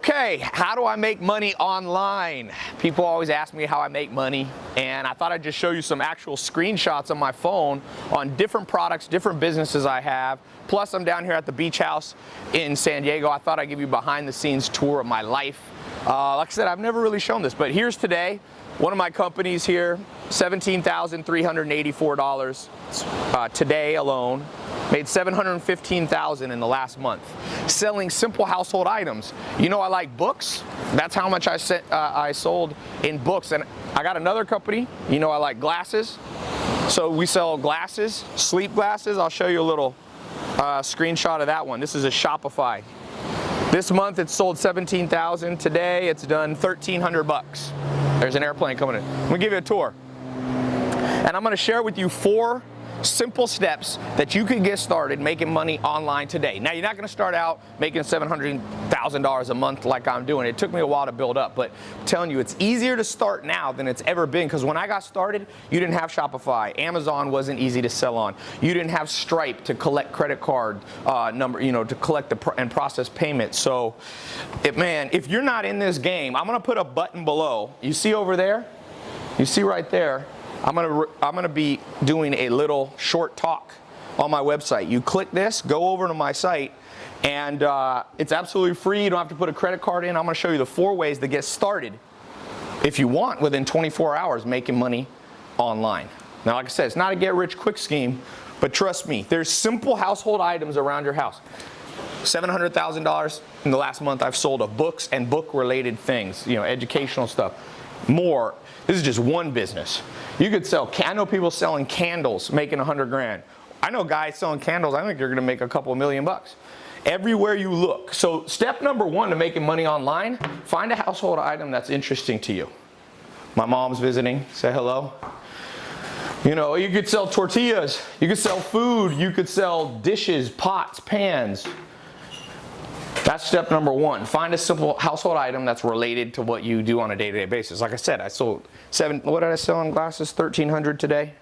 Okay, how do I make money online? People always ask me how I make money, and I thought I'd just show you some actual screenshots on my phone on different products, different businesses I have. Plus, I'm down here at the beach house in San Diego. I thought I'd give you a behind the scenes tour of my life. Like I said, I've never really shown this, but here's today. One of my companies here, $17,384 today alone. Made $715,000 in the last month, selling simple household items. You know I like books. That's how much I sold in books. And I got another company. You know I like glasses. So we sell glasses, sleep glasses. I'll show you a little screenshot of that one. This is a Shopify. This month it sold $17,000. Today it's done $1,300 bucks. There's an airplane coming in. I'm gonna give you a tour. And I'm gonna share with you 4 simple steps that you can get started making money online today. Now, you're not going to start out making $700,000 a month like I'm doing. It took me a while to build up, but I'm telling you, it's easier to start now than it's ever been, because when I got started, you didn't have Shopify. Amazon wasn't easy to sell on. You didn't have Stripe to collect credit card to collect and process payments. So, man, if you're not in this game, I'm going to put a button below. You see over there? You see right there? I'm gonna be doing a little short talk on my website. You click this, go over to my site, and it's absolutely free. You don't have to put a credit card in. I'm gonna show you the 4 ways to get started, if you want, within 24 hours making money online. Now, like I said, it's not a get-rich-quick scheme, but trust me, there's simple household items around your house. $700,000 in the last month I've sold of books and book-related things, educational stuff. More. This is just one business. You could sell, I know people selling candles making 100 grand. I know guys selling candles, I think you're gonna make a couple $1,000,000 bucks. Everywhere you look. So step number 1 to making money online, find a household item that's interesting to you. My mom's visiting, say hello. You could sell tortillas, you could sell food, you could sell dishes, pots, pans. That's step number 1. Find a simple household item that's related to what you do on a day-to-day basis. Like I said, I sold what did I sell in glasses? 1,300 today.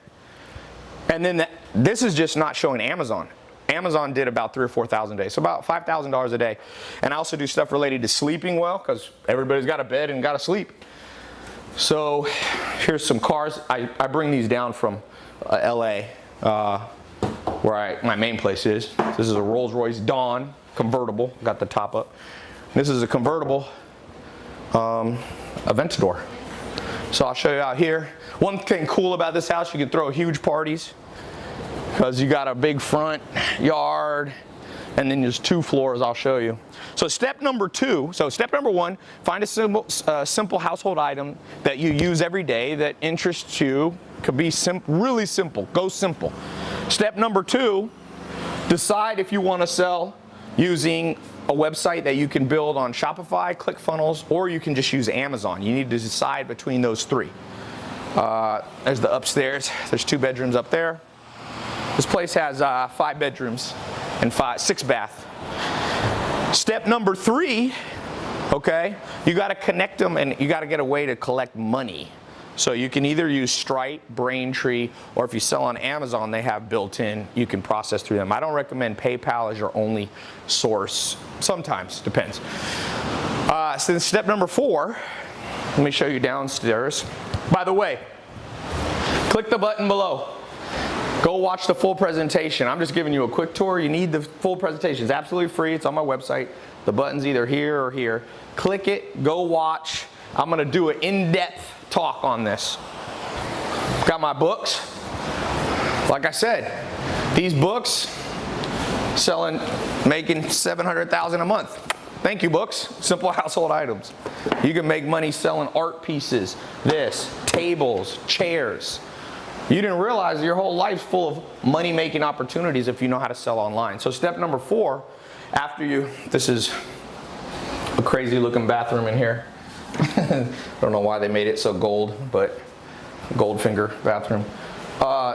And then this is just not showing Amazon. Amazon did about $3,000 or $4,000 a day, so about $5,000 a day. And I also do stuff related to sleeping well, because everybody's got a bed and got to sleep. So here's some cars. I bring these down from LA, where my main place is. This is a Rolls-Royce Dawn convertible, got the top up. This is a convertible Aventador. So I'll show you out here. One thing cool about this house, you can throw huge parties because you got a big front yard, and then there's 2 floors. I'll show you. So step number 2. So step number 1, find a simple household item that you use every day that interests you. Could be really simple. Go simple. Step number 2, decide if you want to sell using a website that you can build on Shopify, ClickFunnels, or you can just use Amazon. You need to decide between those 3. There's the upstairs. There's 2 bedrooms up there. This place has 5 bedrooms and 6 bath. Step number 3, okay, you got to connect them, and you got to get a way to collect money. So you can either use Stripe, Braintree, or if you sell on Amazon, they have built-in, you can process through them. I don't recommend PayPal as your only source. Sometimes, depends. So then step number 4, let me show you downstairs. By the way, click the button below. Go watch the full presentation. I'm just giving you a quick tour. You need the full presentation. It's absolutely free. It's on my website. The button's either here or here. Click it, go watch. I'm gonna do an in-depth talk on this. Got my books. Like I said, these books making $700,000 a month. Thank you, books. Simple household items. You can make money selling art pieces, tables, chairs. You didn't realize your whole life's full of money-making opportunities if you know how to sell online. So step number 4, this is a crazy looking bathroom in here. I don't know why they made it so gold, but Goldfinger bathroom.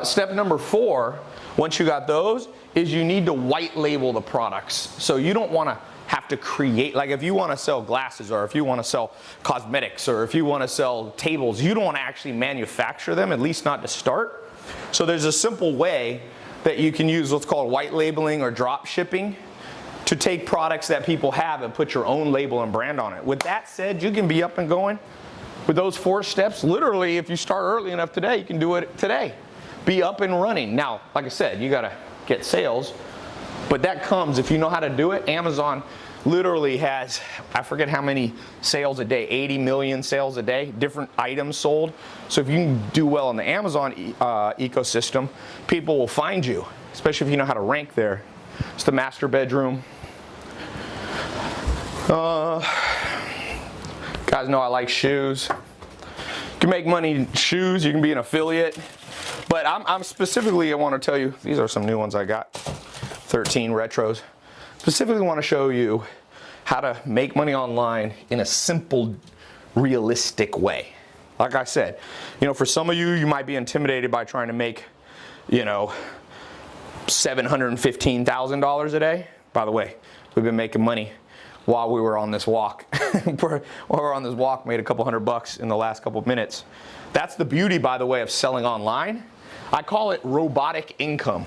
Step number 4, once you got those, is you need to white label the products. So you don't want to have to create, like if you want to sell glasses, or if you want to sell cosmetics, or if you want to sell tables, you don't want to actually manufacture them, at least not to start. So there's a simple way that you can use what's called white labeling or drop shipping. to take products that people have and put your own label and brand on it. With that said, you can be up and going with those 4 steps. Literally, if you start early enough today, you can do it today. Be up and running. Now, like I said, you gotta get sales, but that comes if you know how to do it. Amazon literally has, I forget how many sales a day, 80 million sales a day, different items sold. So if you can do well in the Amazon ecosystem, people will find you, especially if you know how to rank there. It's the master bedroom. Guys know I like shoes. You can make money in shoes, you can be an affiliate. But I'm specifically, I want to tell you, these are some new ones I got, 13 retros. Specifically want to show you how to make money online in a simple, realistic way. Like I said, you know, for some of you, you might be intimidated by trying to make, you know, $715,000 a day. By the way, we've been making money while we were on this walk. While we were on this walk, made a couple $100 in the last couple of minutes. That's the beauty, by the way, of selling online. I call it robotic income.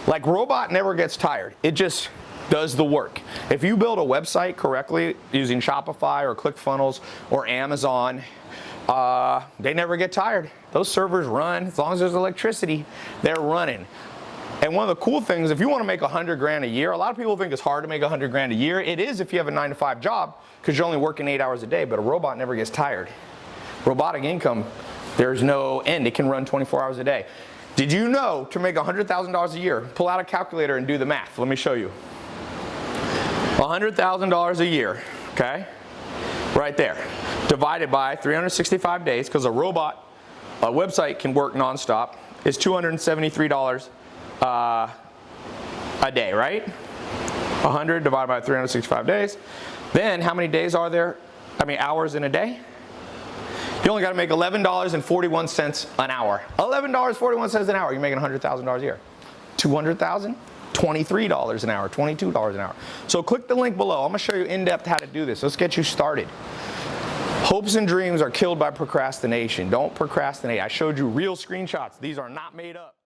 Like, robot never gets tired. It just does the work. If you build a website correctly using Shopify or ClickFunnels or Amazon, they never get tired. Those servers run. As long as there's electricity, they're running. And one of the cool things, if you want to make 100 grand a year, a lot of people think it's hard to make 100 grand a year. It is if you have a 9-to-5 job, because you're only working 8 hours a day, but a robot never gets tired. Robotic income, there's no end. It can run 24 hours a day. Did you know to make $100,000 a year, pull out a calculator and do the math. Let me show you. $100,000 a year, okay? Right there. Divided by 365 days, because a robot, a website can work nonstop, is $273 a day, right? 100 divided by 365 days. Then how many days are there? Hours in a day? You only got to make $11.41 an hour. $11.41 an hour. You're making $100,000 a year. 200,000? $23 an hour, $22 an hour. So click the link below. I'm going to show you in depth how to do this. Let's get you started. Hopes and dreams are killed by procrastination. Don't procrastinate. I showed you real screenshots. These are not made up.